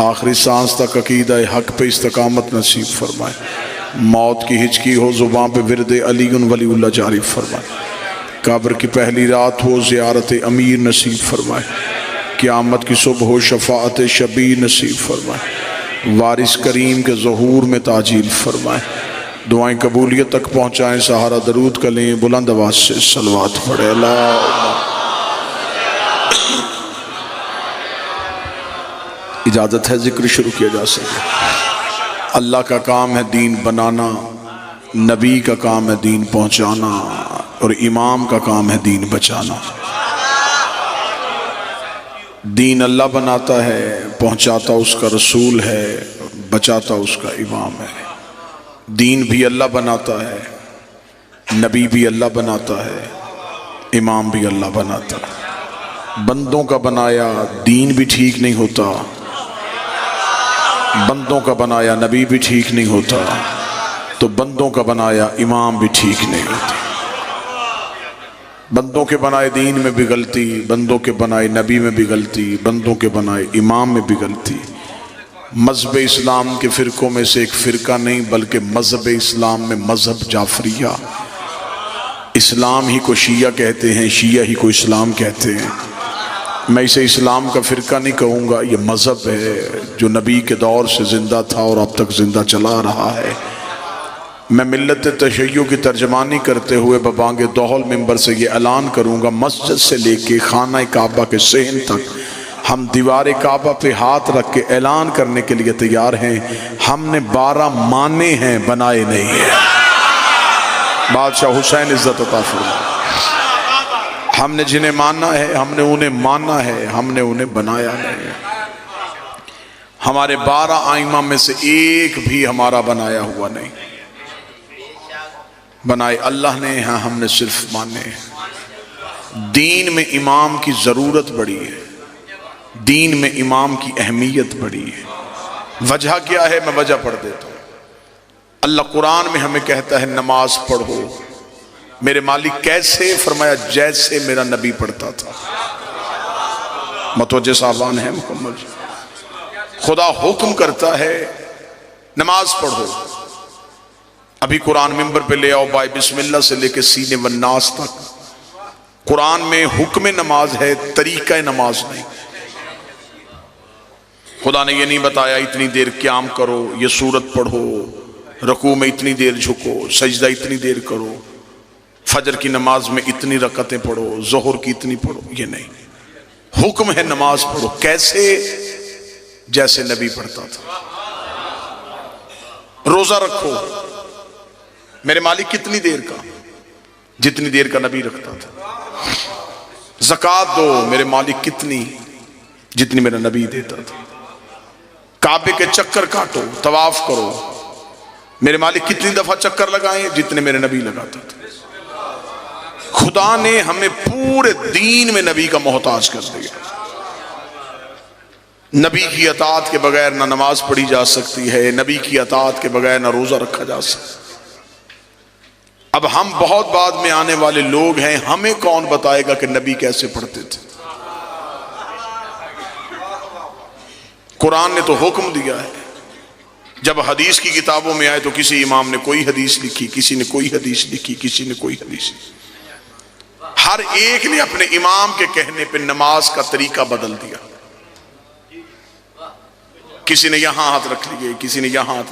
आखिरी सांस तक अकीदा हक पे इस्तकामत नसीब फरमाए। मौत की हिचकी हो जुबान पे विरद अली वलीउल्लाह जारी फरमाए। कब्र की पहली रात हो ज़ियारत अमीर नसीब फरमाए। क़यामत की सुबह हो शफाअत शबीर नसीब फरमाए। वारिस करीम के ज़हूर में ताजील फरमाए। दुआएं कबूलियत तक पहुँचाएँ। सहारा दरूद का लें, बुलंद आवाज़ से सलवात पढ़े। अल्लाह इजाज़त है जिक्र शुरू किया जा सके। अल्लाह का काम है दीन बनाना, नबी का काम है दीन पहुँचाना, और इमाम का काम है दीन बचाना। दीन अल्लाह बनाता है, पहुँचाता उसका रसूल है, बचाता उसका इमाम है। दीन भी अल्लाह बनाता है, नबी भी अल्लाह बनाता है, इमाम भी अल्लाह बनाता है। बंदों का बनाया दीन भी ठीक नहीं होता, बंदों का बनाया नबी भी ठीक नहीं होता, तो बंदों का बनाया इमाम भी ठीक नहीं होता। बंदों के बनाए दीन में भी गलती, बंदों के बनाए नबी में भी गलती, बंदों के बनाए इमाम में भी गलती। मज़हब इस्लाम के फ़िरक़ों में से एक फ़िरका नहीं, बल्कि मज़हब इस्लाम में मज़हब जाफरिया। इस्लाम ही को शिया कहते हैं, शिया ही को इस्लाम कहते हैं। मैं इसे इस्लाम का फ़िरका नहीं कहूँगा, ये मज़हब है जो नबी के दौर से ज़िंदा था और अब तक ज़िंदा चला रहा है। मैं मिल्लत तशय्यो की तर्जमानी करते हुए बबांगे दोहल मिंबर से ये ऐलान करूँगा, मस्जिद से लेके खाना काबा के सहन तक हम दीवार काबा पे हाथ रख के ऐलान करने के लिए तैयार हैं, हमने 12 माने हैं, बनाए नहीं हैं। बादशाह हुसैन इज्जत अता फरमाए। हमने जिन्हें माना है, हमने उन्हें माना है, हमने उन्हें बनाया नहीं। हमारे 12 आइमा में से एक भी हमारा बनाया हुआ नहीं। बनाए अल्लाह ने हैं, हमने सिर्फ माने। दीन में इमाम की ज़रूरत बड़ी है, दीन में इमाम की अहमियत बड़ी है। वजह क्या है, मैं वजह पढ़ देता हूँ। अल्लाह कुरान में हमें कहता है नमाज पढ़ो। मेरे मालिक कैसे? फरमाया जैसे मेरा नबी पढ़ता था। मतवज्जे साहबान है मुकम्मल। खुदा हुक्म करता है नमाज पढ़ो। अभी कुरान मिंबर पे ले आओ, बाय बिस्मिल्लाह से लेके सीने वन्नास तक कुरान में हुक्म नमाज है, तरीका नमाज नहीं। खुदा ने ये नहीं बताया इतनी देर क़याम करो, ये सूरत पढ़ो, रकू में इतनी देर झुको, सजदा इतनी देर करो, फजर की नमाज में इतनी रकतें पढ़ो, जोहर की इतनी पढ़ो, ये नहीं। हुक्म है नमाज पढ़ो। कैसे? जैसे नबी पढ़ता था। रोजा रखो, मेरे मालिक कितनी देर का? जितनी देर का नबी रखता था। ज़कात दो, मेरे मालिक कितनी? जितनी मेरा नबी देता था। काबे के चक्कर काटो, तवाफ करो, मेरे मालिक कितनी दफा चक्कर लगाए? जितने मेरे नबी लगाता था। खुदा ने हमें पूरे दीन में नबी का मोहताज कर दिया। नबी की अताअत के बगैर ना नमाज पढ़ी जा सकती है, नबी की अताअत के बगैर ना रोजा रखा जा सकता। अब हम बहुत बाद में आने वाले लोग हैं, हमें कौन बताएगा कि नबी कैसे पढ़ते थे? कुरान ने तो हुक्म दिया है। जब हदीस की किताबों में आए तो किसी इमाम ने कोई हदीस लिखी, किसी ने कोई हदीस लिखी, किसी ने कोई हदीस लिखी। हर एक ने अपने इमाम के कहने पे नमाज का तरीका बदल दिया। किसी ने यहां हाथ रख लिए, किसी ने यहां हाथ